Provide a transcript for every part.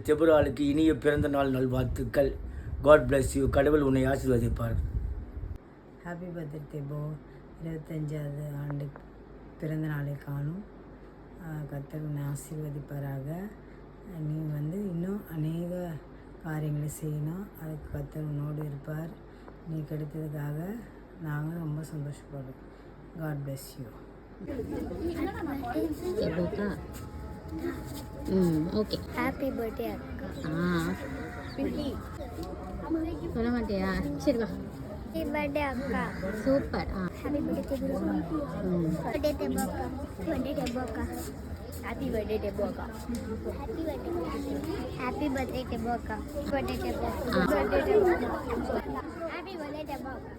தெபுராளுக்கு இனிய பிறந்த நாள் நல்வாழ்த்துக்கள். God bless you. கடவுள் உன்னை ஆசீர்வதிப்பார். Happy birthday தெபோ. 25வது ஆண்டு பிறந்த நாளை காணும். கர்த்தர் உன்னை ஆசீர்வதிப்பாராக. நீ இன்னும் அநேக காரியங்களை செய்யணும். அதுக்கு கர்த்தர் உன்னோடு இருப்பார். நீ கிடைத்ததுக்காக நாங்கள் ரொம்ப சந்தோஷப்படுறோம். God bless you. Okay. Happy birthday அக்கா. சொல்ல மாட்டியா? சரி வா. ஹாப்பி பர்த்டே அக்கா. சூப்பர். ஹாப்பி பர்த்டே பர்த்டே தெபோக்கா. பர்த்டே தெபோக்கா. ஹாப்பி பர்த்டே தெபோக்கா. ஹாப்பி பர்த்டே தெபோக்கா. பர்த்டே தெபோக்கா. பர்த்டே தெபோக்கா. ஹாப்பி பர்த்டே தெபோக்கா.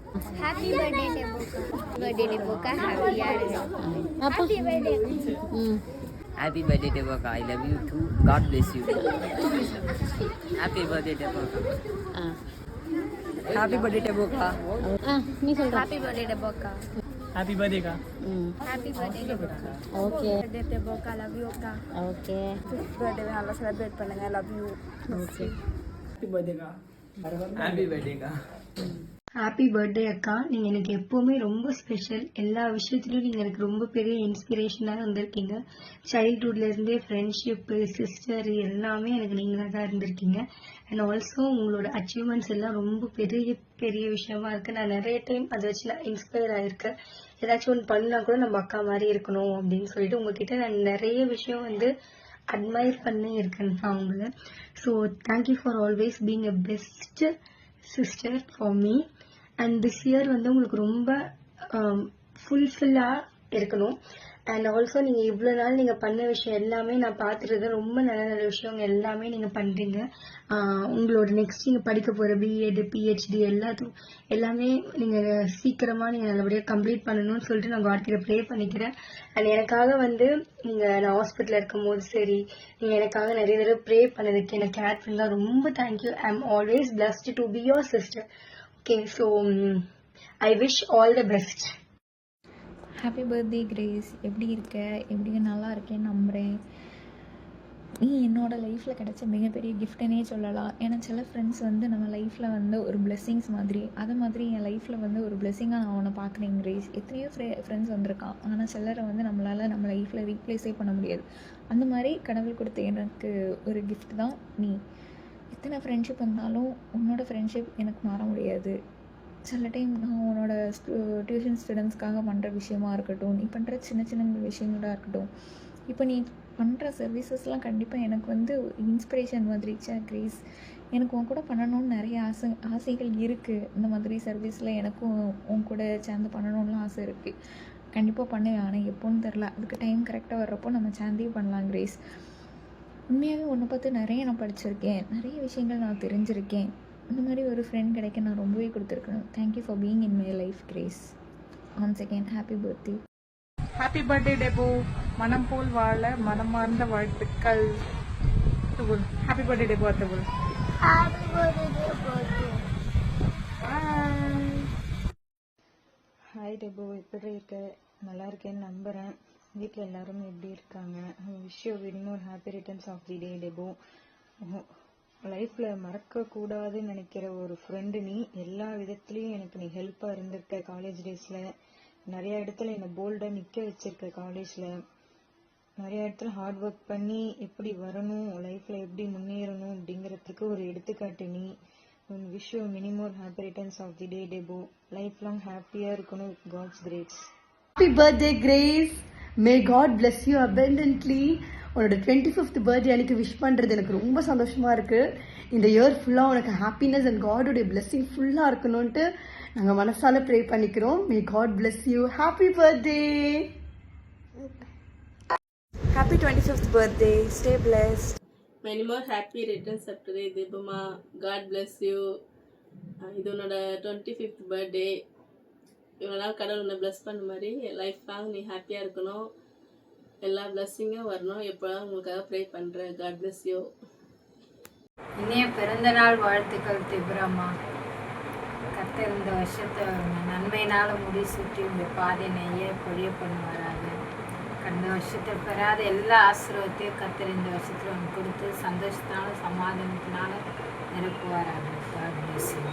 ஹாப்பி பர்த்டே தெபோக்கா. பர்த்டே தெபோக்கா. ஹாப்பியா இரு. Happy birthday. Happy birthday Deboka. I love you too. God bless you. Happy birthday Deboka. Happy birthday Deboka. நீ சொல்ற. Happy birthday Deboka. Happy birthday ka. Happy birthday Deboka. Okay. Birthday Deboka. Love you ka. Okay. Birthday நல்லா celebrate பண்ணுங்க. Love you. Okay. Happy birthday ka. Happy birthday ka. Happy birthday அக்கா. நீங்கள் எனக்கு எப்போவுமே ரொம்ப special. எல்லா விஷயத்துலையும் நீங்கள் எனக்கு ரொம்ப பெரிய இன்ஸ்பிரேஷனாக இருந்திருக்கீங்க. சைல்ட்ஹுட்லேருந்தே ஃப்ரெண்ட்ஷிப்பு, சிஸ்டர் எல்லாமே எனக்கு நீங்களாக தான் இருந்திருக்கீங்க. அண்ட் ஆல்சோ உங்களோட அச்சீவ்மெண்ட்ஸ் எல்லாம் ரொம்ப பெரிய பெரிய விஷயமா இருக்குது. நான் நிறைய டைம் அதை வச்சு நான் இன்ஸ்பயர் ஆகிருக்கேன். ஏதாச்சும் ஒன்று பண்ணால் கூட நம்ம அக்கா மாதிரி இருக்கணும் அப்படின்னு சொல்லிட்டு உங்ககிட்ட நான் நிறைய விஷயம் அட்மையர் பண்ணி இருக்கேன் நான் உங்களை. So thank you for always being a best sister for me. And this year உங்களுக்கு ரொம்ப ஃபுல்ஃபில்லாக இருக்கணும். அண்ட் ஆல்சோ நீங்கள் இவ்வளோ நாள் நீங்கள் பண்ண விஷயம் எல்லாமே நான் பார்த்துட்டு ரொம்ப நல்ல நல்ல விஷயம் எல்லாமே நீங்கள் பண்ணுறீங்க. உங்களோட நெக்ஸ்ட் நீங்கள் படிக்க போகிற பிஎட், பிஹெச்டி எல்லாமே நீங்கள் சீக்கிரமாக நீங்கள் நல்லபடியாக கம்ப்ளீட் பண்ணணும்னு சொல்லிட்டு நான் காட்கிட்ட ப்ரே பண்ணிக்கிறேன். அண்ட் எனக்காக நான் ஹாஸ்பிட்டலில் இருக்கும் போது சரி, நீங்கள் எனக்காக நிறைய தடவை ப்ரே பண்ணதுக்கு எனக்கு கேர் பண்ணலாம். ரொம்ப thank you. I am always blessed to be your sister. Okay, so I wish all the best. Happy birthday grace. எப்படி இருக்க? எப்படி நல்லா இருக்கேன்னு நம்புகிறேன். நீ என்னோடய லைஃப்பில் கிடைச்ச மிகப்பெரிய கிஃப்ட்டுன்னே சொல்லலாம். ஏன்னா சில ஃப்ரெண்ட்ஸ் நம்ம லைஃப்பில் ஒரு பிளெஸ்ஸிங்ஸ் மாதிரி, அது மாதிரி என் லைஃப்பில் ஒரு பிளெஸ்ஸிங்காக நான் உன்னை பார்க்குறேன் கிரேஸ். எத்தனையோ ஃப்ரெண்ட்ஸ் வந்திருக்கான். ஆனால் சிலரை நம்மளால் நம்ம லைஃப்பில் ரீப்ளேஸே பண்ண முடியாது. அந்த மாதிரி கடவுள் கொடுத்த எனக்கு ஒரு கிஃப்ட் தான் நீ. எத்தனை ஃப்ரெண்ட்ஷிப் இருந்தாலும் உன்னோட ஃப்ரெண்ட்ஷிப் எனக்கு மாற முடியாது. சில டைம் நான் உன்னோட டியூஷன் ஸ்டூடெண்ட்ஸ்க்காக பண்ணுற விஷயமா இருக்கட்டும், நீ பண்ணுற சின்ன சின்ன விஷயங்களாக இருக்கட்டும், இப்போ நீ பண்ணுற சர்வீசஸ்லாம் கண்டிப்பாக எனக்கு இன்ஸ்பிரேஷன் வந்துருச்சா கிரேஸ். எனக்கு உன் கூட பண்ணணும்னு நிறைய ஆசைகள் இருக்குது. இந்த மாதிரி சர்வீஸில் எனக்கும் உன் கூட சேர்ந்து பண்ணணும்லாம் ஆசை இருக்குது. கண்டிப்பாக பண்ணுவேன். ஆனால் எப்போன்னு தெரில. அதுக்கு டைம் கரெக்டாக வர்றப்போ நம்ம சேர்ந்தே பண்ணலாம் கிரேஸ். உண்மையாகவே உன்னை பார்த்து நிறைய நான் படிச்சிருக்கேன், நிறைய விஷயங்கள் நான் தெரிஞ்சிருக்கேன். இந்த மாதிரி ஒரு ஃப்ரெண்ட் கிடைக்க நான் ரொம்பவே கொடுத்துருக்கணும். Thank you for being in my life Grace. Once again happy birthday. Happy birthday Debo. மனம் போல் வாழ மனமார்ந்த வாழ்த்துக்கள். Happy birthday Debo. அத்தபுல். ஹாய் டெபோ, எப்படி இருக்க? நல்லா இருக்கேன்னு நம்புகிறேன். வீட்டில் எல்லாரும் எப்படி இருக்காங்க? Wish you very more happy returns of the day Debo. லைஃப்பில் மறக்கக்கூடாதுன்னு நினைக்கிற ஒரு ஃப்ரெண்டு நீ. எல்லா விதத்துலேயும் எனக்கு நீ ஹெல்ப்பாக இருந்திருக்க. காலேஜ் டேஸில் நிறைய இடத்துல என்னை போல்டாக நிற்க வச்சிருக்க. காலேஜில் நிறைய இடத்துல ஹார்ட் ஒர்க் பண்ணி எப்படி வரணும், லைஃப்பில் எப்படி முன்னேறணும் அப்படிங்கிறதுக்கு ஒரு எடுத்துக்காட்டு நீ. Wish you many more happy returns of the day Debo. Life long ஹாப்பியாக இருக்கணும் with God's grace. Happy birthday Grace. May God bless you abundantly. உன்னோட 25th பர்த்டே அன்னைக்கு விஷ் பண்ணுறது எனக்கு ரொம்ப சந்தோஷமாக இருக்குது. இந்த இயர் ஃபுல்லாக உனக்கு ஹாப்பினஸ் அண்ட் காடோடைய பிளெஸ்ஸிங் ஃபுல்லாக இருக்கணும்ன்ட்டு நாங்கள் மனசால ப்ரே பண்ணிக்கிறோம். May God bless you. Happy birthday. Happy 25th birthday. Stay blessed. Many more happy returns of today தீபமா. God bless you. இது உன்னோட 25th பர்த்டே. இவ்வளோ நாள் கடவுள் உன்னை பிளஸ் பண்ண மாதிரி லைஃப் லாங் நீ ஹாப்பியாக இருக்கணும். எல்லா பிளஸ்ஸிங்கும் வரணும். எப்போதான் உங்களுக்காக ப்ரே பண்ணுறேன். God bless you. இனிய பிறந்தநாள் வாழ்த்துக்கள் திபுராமா. கர்த்தர் இந்த வருஷத்தை நன்மையினால் முடி சுற்றி இந்த பாதை நெய்ய பொழிய பண்ணுவாராக. கடந்த வருஷத்தில் பெறாத எல்லா ஆசீர்வாதத்தையும் கர்த்தர் இந்த வருஷத்தில் உனக்கு கொடுத்து சந்தோஷத்தினால சமாதானத்தினால நிரப்புவாராக. God bless you.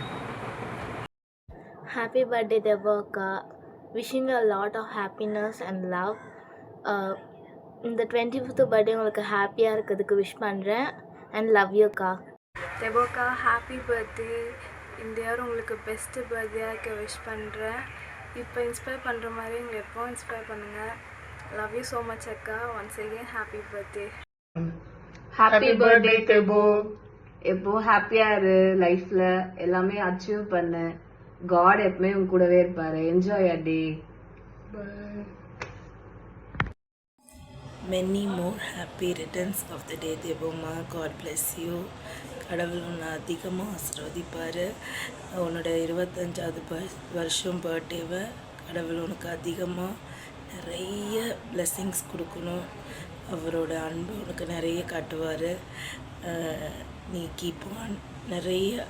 Happy birthday, Debaka. Wishing you a lot of happiness and love. இந்த 25th பர்த்டே உங்களுக்கு ஹாப்பியாக இருக்கிறதுக்கு விஷ் பண்ணுறேன் அண்ட் லவ் யூக்கா. டெபோக்கா ஹாப்பி பர்த்டே. இந்த இயர் உங்களுக்கு பெஸ்ட்டு பர்த்டேயாக இருக்க விஷ் பண்ணுறேன். இப்போ இன்ஸ்பயர் பண்ணுற மாதிரி எங்களை எப்போ இன்ஸ்பயர் பண்ணுங்கள். லவ் யூ ஸோ மச் அக்கா. Once again happy birthday. Happy birthday Debo. எப்போ ஹாப்பியா இரு, லைஃப்ல எல்லாமே அச்சீவ் பண்ணு. காட் எப்பவுமே உங்க கூடவே இருப்பாரு. Enjoy your day. Many more happy returns of the day Devamma. God bless you. கடவுள் உன்னை அதிகமாக ஆசீர்வதிப்பார். உன்னோட 25வது வருஷம் பர்த்டேவை கடவுள் உனக்கு அதிகமாக நிறைய blessings கொடுக்கணும். அவரோட அன்பு உனக்கு நிறைய காட்டுவார். நீ கீப் ஆன், நிறைய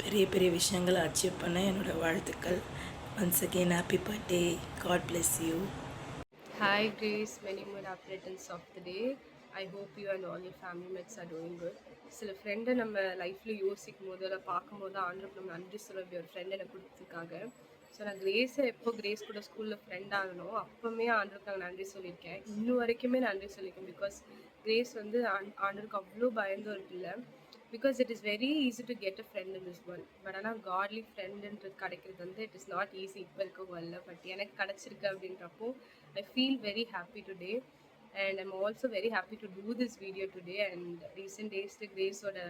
பெரிய பெரிய விஷயங்களை அச்சீவ் பண்ண என்னோடய வாழ்த்துக்கள். Once again happy birthday. God bless you. Hi Grace, many more happy returns of the day. I hope you and all your family mates are doing good. சில ஃப்ரெண்டை நம்ம லைஃப்பில் யோசிக்கும் போது இல்லை பார்க்கும் போது ஆண்டருக்கு நம்ம நன்றி சொல்ல ஒரு ஃப்ரெண்ட் எனக்கு கொடுத்ததுக்காக. ஸோ நான் கிரேஸை எப்போ கிரேஸ் கூட ஸ்கூலில் ஃப்ரெண்ட் ஆகணும் அப்போவுமே ஆண்டருக்கு நான் நன்றி சொல்லியிருக்கேன். இன்னும் வரைக்குமே நன்றி சொல்லியிருக்கேன். பிகாஸ் கிரேஸ் வந்து ஆண்டருக்கு அவ்வளோ பயந்து ஒரு பிள்ளை. Because it is very easy to get a friend in this world. But ஆனால் காட்லி ஃப்ரெண்டுன்றது கிடைக்கிறது வந்து இட் இஸ் நாட் ஈஸி இப்போ இருக்க வேர்ல்டில். பட் எனக்கு கிடச்சிருக்கு அப்படின்றப்போ I feel very happy today, and I'm also very happy to do this video today. And recent days the Grace oda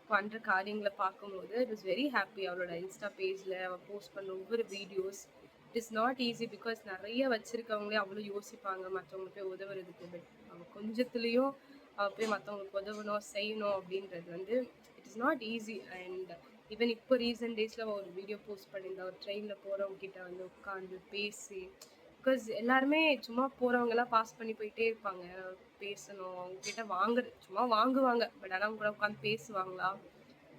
பண்ற காரியங்களை பார்க்கும்போது it was very happy. அவளோட இன்ஸ்டா பேஜில் அவள் போஸ்ட் பண்ண ஒவ்வொரு videos it is not easy. Because நிறைய வச்சுருக்கவங்களே அவ்வளோ யோசிப்பாங்க மற்றவங்களுக்கு போய் உதவுறதுக்கு. பட் அவள் கொஞ்சத்துலேயும் அவள் போய் மற்றவங்களுக்கு உதவணும் செய்யணும் அப்படின்றது வந்து it is not easy. And even இப்போ ரீசெண்ட் டேஸில் அவள் ஒரு வீடியோ போஸ்ட் பண்ணியிருந்தா ஒரு ட்ரெயினில் போகிறவங்க கிட்ட வந்து உட்காந்து பேசி. பிகாஸ் எல்லாருமே சும்மா போகிறவங்கெல்லாம் பாஸ் பண்ணி போயிட்டே இருப்பாங்க. பேசணும் அவங்கக்கிட்ட சும்மா வாங்குவாங்க. பட் ஆனால் அவங்க கூட உட்காந்து பேசுவாங்களா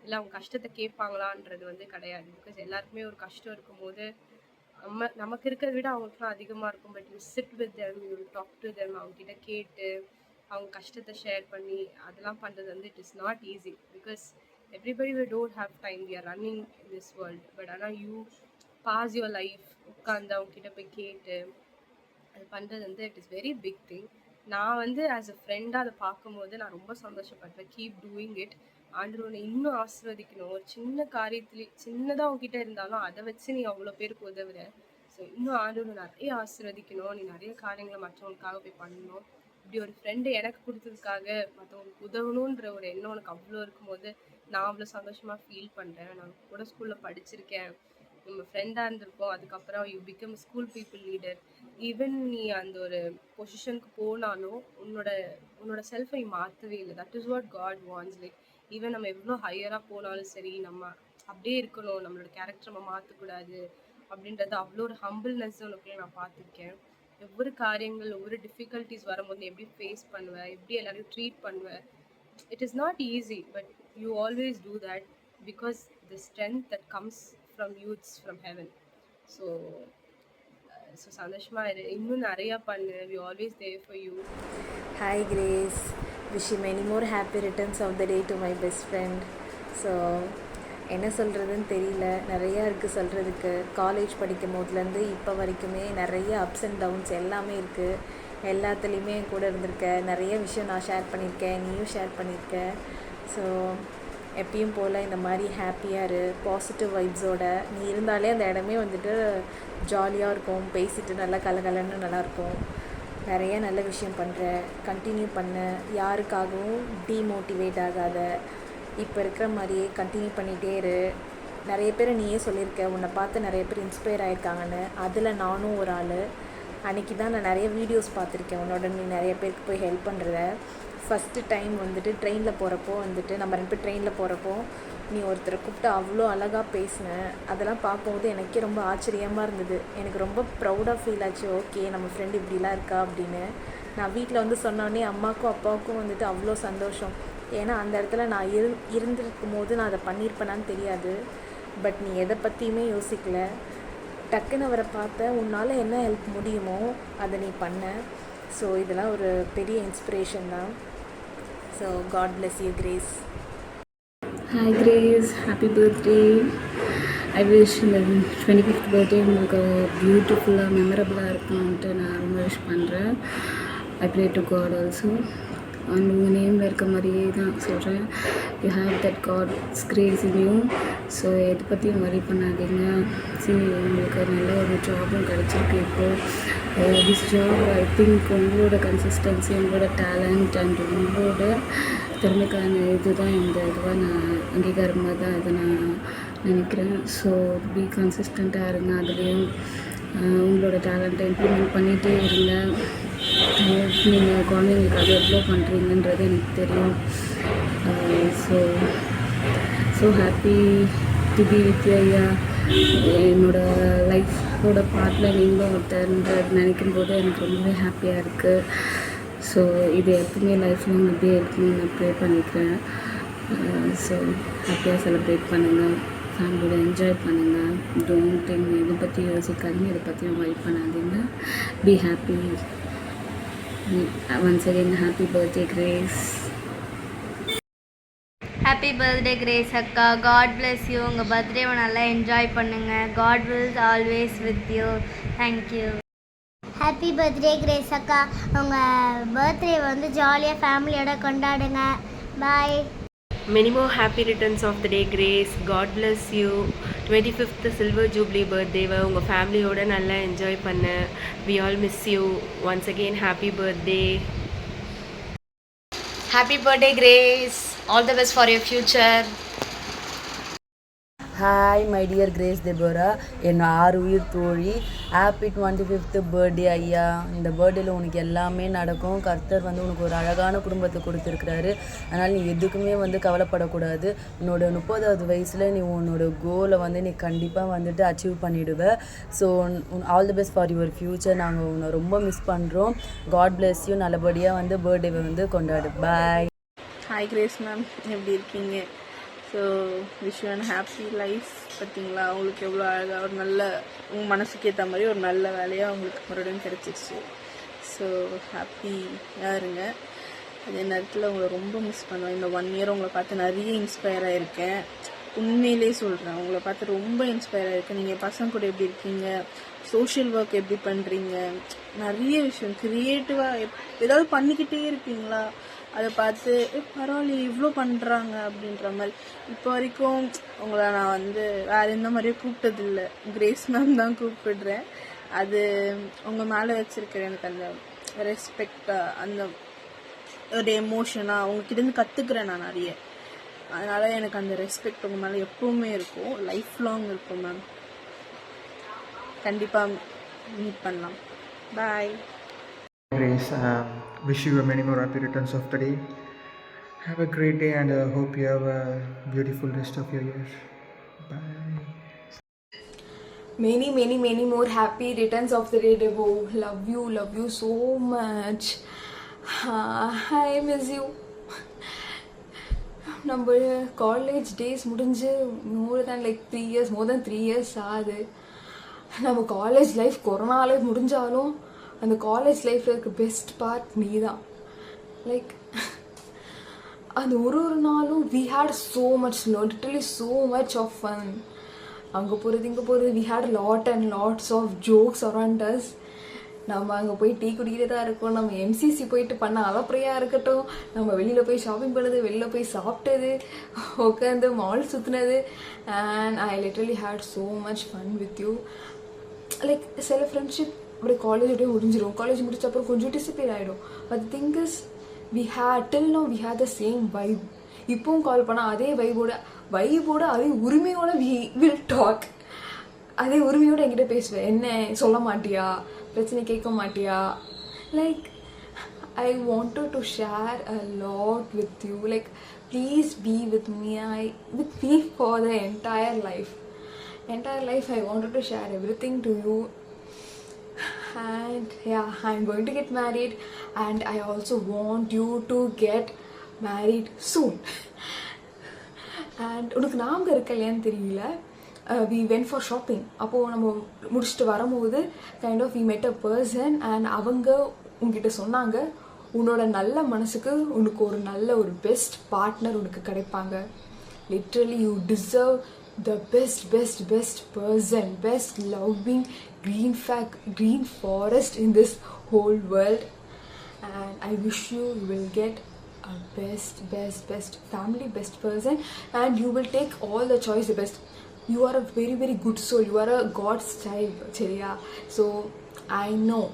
இல்லை அவங்க கஷ்டத்தை கேட்பாங்களான்றது வந்து கிடையாது. பிகாஸ் எல்லாருக்குமே ஒரு கஷ்டம் இருக்கும்போது நமக்கு இருக்கிறத விட அவங்களுக்குலாம் அதிகமாக இருக்கும். But you sit with them, you talk to them, அவங்கக்கிட்ட கேட்டு அவங்க கஷ்டத்தை ஷேர் பண்ணி அதெல்லாம் பண்ணுறது வந்து it is not easy. Because everybody we don't have time, we are running in this world. But ஆனால் யூ பாஸ் யுவர் லைஃப் உட்காந்து அவங்கக்கிட்ட போய் கேட்டு அது பண்ணுறது வந்து it is very big thing. நான் வந்து ஆஸ் அ ஃப்ரெண்டாக அதை பார்க்கும்போது நான் ரொம்ப சந்தோஷப்படுறேன். Keep doing it. ஆண்டவனை இன்னும் ஆசீர்வதிக்கணும். ஒரு சின்ன காரியத்துலேயே சின்னதாக அவங்ககிட்ட இருந்தாலும் அதை வச்சு நீ அவ்வளோ பேருக்கு உதவுற. ஸோ இன்னும் ஆண்டவனை நிறைய ஆசீர்வதிக்கணும். நீ நிறைய காரியங்களை மற்றவங்களுக்காக போய் பண்ணணும். இப்படி ஒரு ஃப்ரெண்டு எனக்கு கொடுத்ததுக்காக மற்றவங்களுக்கு உதவணுன்ற ஒரு எண்ணம் உனக்கு அவ்வளோ இருக்கும்போது நான் அவ்வளோ சந்தோஷமாக ஃபீல் பண்ணுறேன். நான் கூட ஸ்கூலில் படிச்சிருக்கேன், நம்ம ஃப்ரெண்டாக இருந்திருக்கோம். அதுக்கப்புறம் you become school people leader. Even நீ அந்த ஒரு பொசிஷனுக்கு போனாலும் உன்னோட செல்ஃபை நீ மாற்றவே இல்லை. That is what God wants. Like even நம்ம எவ்வளோ ஹையராக போனாலும் சரி நம்ம அப்படியே இருக்கணும், நம்மளோட கேரக்டர் நம்ம மாற்றக்கூடாது அப்படின்றது அவ்வளோ ஒரு ஹம்பிள்னஸ் உனக்குள்ள நான் பார்த்துருக்கேன். ஒவ்வொரு காரியங்கள் ஒவ்வொரு டிஃபிகல்ட்டிஸ் வரும்போது எப்படி ஃபேஸ் பண்ணுவேன், எப்படி எல்லாரையும் ட்ரீட் பண்ணுவேன். It is not easy but you always do that because the strength that comes from you, it's from heaven. So சந்தோஷமா இரு, இன்னும் நிறையா பண்ணு. we always there for you. Hi Grace, wish you many more happy returns of the day to my best friend. So என்ன சொல்கிறதுன்னு தெரியல, நிறையா இருக்குது சொல்கிறதுக்கு. காலேஜ் படிக்கும் போதுலேருந்து இப்போ வரைக்குமே நிறைய அப்ஸ் அண்ட் டவுன்ஸ் எல்லாமே இருக்குது. எல்லாத்துலேயுமே கூட இருந்திருக்க, நிறைய விஷயம் நான் ஷேர் பண்ணியிருக்கேன், நீயும் ஷேர் பண்ணியிருக்க. ஸோ எப்பயும் போல் இந்த மாதிரி ஹாப்பியாக இரு, பாசிட்டிவ் வைப்ஸோட நீ இருந்தாலே அந்த இடமே வந்துட்டு ஜாலியாக இருக்கும். பேசிட்டு நல்லா கலகலன்னு நல்லாயிருக்கும். நிறைய நல்ல விஷயம் பண்ணுற, கண்டினியூ பண்ண, யாருக்காகவும் டீமோட்டிவேட் ஆகாத, இப்போ இருக்கிற மாதிரியே கண்டினியூ பண்ணிகிட்டே இரு. நிறைய பேர் நீயே சொல்லியிருக்க உன்னை பார்த்து நிறைய பேர் இன்ஸ்பயர் ஆகிருக்காங்கன்னு. அதில் நானும் ஒரு ஆள். அன்றைக்கி தான் நான் நிறைய வீடியோஸ் பார்த்துருக்கேன் உன்னோட நீ நிறைய பேருக்கு போய் ஹெல்ப் பண்ணுறத. ஃபஸ்ட்டு டைம் வந்துட்டு ட்ரெயினில் போகிறப்போ வந்துட்டு நம்ம 2 பேர் ட்ரெயினில் போகிறப்போ நீ ஒருத்தரை கூப்பிட்டு அவ்வளோ அழகாக பேசினேன். அதெல்லாம் பார்க்கும்போது எனக்கே ரொம்ப ஆச்சரியமாக இருந்தது. எனக்கு ரொம்ப ப்ரௌடாக ஃபீல் ஆச்சு. ஓகே நம்ம ஃப்ரெண்டு இப்படிலாம் இருக்கா அப்படின்னு. நான் வீட்டில் வந்து சொன்னோடனே அம்மாவுக்கும் அப்பாவுக்கும் வந்துட்டு அவ்வளோ சந்தோஷம். ஏன்னா அந்த இடத்துல நான் இருந்திருக்கும் போது நான் அதை பண்ணியிருப்பேனான்னு தெரியாது. பட் நீ எதை பற்றியுமே யோசிக்கல. டக்குன்னு அவரை பார்த்த, உன்னால் என்ன ஹெல்ப் முடியுமோ அதை நீ பண்ண. ஸோ இதெல்லாம் ஒரு பெரிய இன்ஸ்பிரேஷன் தான். So God bless you Grace. Hi Grace, happy birthday. I wish இந்த 25th birthday உங்களுக்கு பியூட்டிஃபுல்லாக மெமரபுளாக இருக்கணும்ன்ட்டு நான் ரொம்ப விஷ் பண்ணுறேன். I pray to God also. And உங்கள் நேமில் இருக்க மாதிரியே தான் சொல்கிறேன். You have that God's grace in you. So எதை பற்றியும் வரி பண்ணாதீங்க. உங்களுக்கு நல்ல ஒரு ஜாபும் கிடச்சிருக்கு இப்போது. திஸ் ஜாப் ஐ திங்க் உங்களோட கன்சிஸ்டன்சி, உங்களோட டேலண்ட் அண்ட் உங்களோட திறமைக்கான இதுதான் இந்த இதுவாக நான் அங்கீகாரமாக தான் இதை நான் நினைக்கிறேன். ஸோ பி கன்சிஸ்டண்ட்டாக இருங்க. அதுலேயும் உங்களோட டேலண்ட்டை இம்ப்ளிமெண்ட் பண்ணிகிட்டே இருங்க. நீங்கள் குழந்தைங்களுக்கு அது எவ்வளோ பண்ணுறீங்கன்றது எனக்கு தெரியும். So happy to be with you ஐயா. என்னோடய லைஃபோட பார்ட்டில் நீங்களும் ஒருத்தர்ன்றது நினைக்கும் போது எனக்கு ரொம்பவே ஹாப்பியாக இருக்குது. ஸோ இது எப்பவுமே லைஃப்லையும் அப்படியே இருக்கணும்னு நான் ப்ரே பண்ணிக்கிறேன். ஸோ ஹாப்பியாக செலிப்ரேட் பண்ணுங்கள், ஃபேமிலியோட என்ஜாய் பண்ணுங்கள். டோன்ட் திங்க் இதை பற்றி யோசிக்காதீங்க, இதை பற்றியும் வைப் பண்ணாதீங்க. Be happy. Once again happy birthday Grace. Happy birthday Grace அக்கா. God bless you. உங்கள் பர்த்டேவை நல்லா என்ஜாய் பண்ணுங்கள். God will always with you. Thank you. Happy birthday Grace அக்கா. உங்கள் பர்த்டே வந்து ஜாலியாக ஃபேமிலியோட கொண்டாடுங்க. பாய். Many more happy returns of the day Grace. God bless you. 25th silver jubilee birthday உங்கள் ஃபேமிலியோட நல்லா என்ஜாய் பண்ண. We all miss you. Once again happy birthday. Happy birthday Grace. All the best for your future. Hi my dear grace Deborah, என்னோட 6 உயிர் தோழி. Happy 25th birthday ஐயா. இந்த பர்த்டேயில் உனக்கு எல்லாமே நடக்கும். கர்த்தர் வந்து உனக்கு ஒரு அழகான குடும்பத்தை கொடுத்துருக்குறாரு. அதனால் நீ எதுக்குமே வந்து கவலைப்படக்கூடாது. உன்னோட 30வது வயசில் நீ உன்னோட கோலை வந்து நீ கண்டிப்பாக வந்துட்டு அச்சீவ் பண்ணிவிடுவ. So all the best for your future. நாங்கள் உன்னை ரொம்ப மிஸ் பண்ணுறோம். God bless you. நல்லபடியாக வந்து பர்த்டேவை வந்து கொண்டாடு. பாய். ஹாய் கிரேஸ் மேம், எப்படி இருக்கீங்க? So wish you and happy life. பார்த்தீங்களா உங்களுக்கு எவ்வளோ அழகாக ஒரு நல்ல உங்கள் மனசுக்கு ஏற்ற மாதிரி ஒரு நல்ல வேலையாக உங்களுக்கு மறுபடியும் கிடச்சிருச்சு. ஸோ ஹாப்பியாக இருங்க. அதே நேரத்தில் உங்களை ரொம்ப மிஸ் பண்ணுவேன். இந்த 1 இயர் உங்களை பார்த்து நிறைய இன்ஸ்பயர் ஆகிருக்கேன். உண்மையிலே சொல்கிறேன், உங்களை பார்த்து ரொம்ப இன்ஸ்பயர் ஆகிருக்கேன். நீங்கள் பசங்க கூட எப்படி இருக்கீங்க, சோஷியல் ஒர்க் எப்படி பண்ணுறீங்க, நிறைய விஷயம் க்ரியேட்டிவாக ஏதாவது பண்ணிக்கிட்டே இருப்பீங்களா, அதை பார்த்து பரவாயில்ல இவ்வளோ பண்ணுறாங்க அப்படின்ற மாதிரி. இப்போ வரைக்கும் உங்களை நான் வந்து வேறு எந்த மாதிரியும் கூப்பிட்டதில்லை, கிரேஸ் மேம் தான் கூப்பிடுறேன். அது உங்கள் மேலே வச்சுருக்கிற எனக்கு அந்த ரெஸ்பெக்டாக, அந்த ஒரு எமோஷனாக உங்ககிட்டேருந்து கற்றுக்குறேன் நான் நிறைய. அதனால் எனக்கு அந்த ரெஸ்பெக்ட் உங்கள் மேலே எப்பவுமே இருக்கும், லைஃப் லாங் இருக்கும் மேம். கண்டிப்பாக மீட் பண்ணலாம். பாய். Grace, wish you many more happy returns of the day. Have a great day and hope you have a beautiful rest of your year. Bye. Many more happy returns of the day, Devo. Love you so much. I miss you. நம்ம college days முடிஞ்சு more than 3 years ஆகுது. நம்ம college life கொரோனாலே முடிஞ்சாலும் அந்த college லைஃப்பில் இருக்க best part நீ தான். லைக் அந்த ஒரு நாளும் we had so much, literally so much of fun. அங்கே போகிறது இங்கே போகிறது, we had lots of jokes around us. நம்ம அங்கே போய் டீ குடிக்கிறதா இருக்கும், நம்ம எம்சிசி போயிட்டு பண்ண அலப்பறையாக இருக்கட்டும், நம்ம வெளியில் போய் ஷாப்பிங் பண்ணது, வெளியில் போய் சாப்பிட்டது, உட்காந்து மால் சுற்றுனது. And I literally had so much fun with you. Like சில ஃப்ரெண்ட்ஷிப் அப்படியே காலேஜோடய முடிஞ்சிடும், காலேஜ் முடிச்ச அப்புறம் கொஞ்சம் டிசிப்பேர் ஆகிடும். But thing is we had the same vibe. இப்போவும் கால் பண்ணால் அதே வைபோட அதே உரிமையோட we will talk. அதே உரிமையோட என்கிட்ட பேசுவேன். என்ன சொல்ல மாட்டியா, பிரச்சனை கேட்க மாட்டியா. Like I wanted to share a lot with you. Like please be with me for the entire life. I wanted to share everything to you. And yeah, I'm going to get married and I also want you to get married soon. And உனக்கு ஞாபகம் இருக்க இல்லையான்னு தெரியல, we went for shopping. அப்போது நம்ம முடிச்சுட்டு வரும்போது kind of we met a person and அவங்க உங்ககிட்ட சொன்னாங்க, உன்னோட நல்ல மனசுக்கு உனக்கு ஒரு நல்ல ஒரு பெஸ்ட் பார்ட்னர் உனக்கு கிடைப்பாங்க. Literally you deserve the best person, best loving green forest in this whole world, and I wish you will get a best family, best person, and you will take all the choice the best. You are a very good soul, you are a God's child, Cheriya. So I know,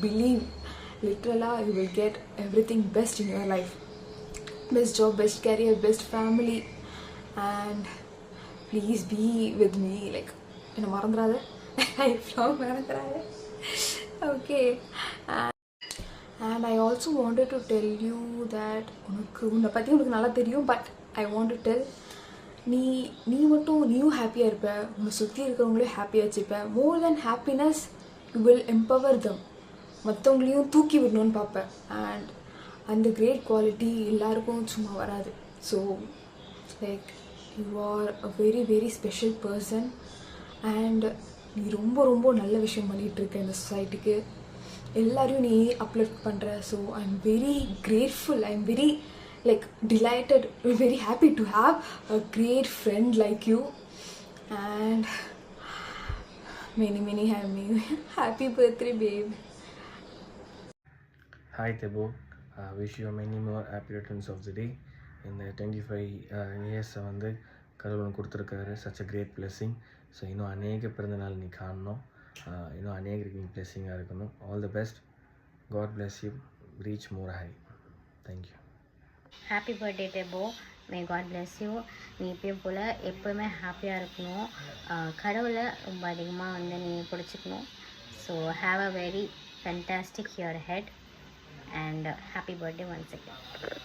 believe, literally you will get everything best in your life. Best job, best career, best family, and please be with me. Like, என்ன மறந்துடாத, lifelong மறந்துடாத. Okay. And I also wanted to tell you that உன்னை பற்றி உனக்கு நல்லா தெரியும், but I want to tell, நீயும் ஹாப்பியாக இருப்ப, உன்னை சுற்றி இருக்கிறவங்களையும் ஹாப்பியாக வச்சுப்ப. மோர் தென் ஹாப்பினஸ், யூ வில் எம்பவர் தம். மற்றவங்களையும் தூக்கி விடணும்னு பார்ப்பேன். அண்ட் அந்த கிரேட் குவாலிட்டி எல்லாருக்கும் சும்மா வராது. So like you are a very special person, and நீ ரொம்ப நல்ல விஷயம் பண்ணிகிட்ருக்க இந்த சொசைட்டிக்கு. எல்லாரையும் நீ அப்லிஃப்ட் பண்ணுற. So I am very grateful, I am very like delighted, very happy to have a great friend like you, and many happy birthday, babe. Hi Tebo, wish you many more happy returns of the day. In the 25 years வந்து கடவுள் கொடுத்துருக்காரு, such a great blessing. So இன்னும் அநேக பிறந்த நாள் நீ காணணும், இன்னும் அநேகருக்கு நீ பிளெஸிங்காக இருக்கணும். All the best, God bless you, reach more high. Thank you. Happy birthday Debo, may God bless you. நீ இப்பயும் போல் எப்போவுமே ஹாப்பியாக இருக்கணும். கடவுளை ரொம்ப அதிகமாக வந்து நீ பிடிச்சிக்கணும். So have a very fantastic year ahead, and happy birthday once again.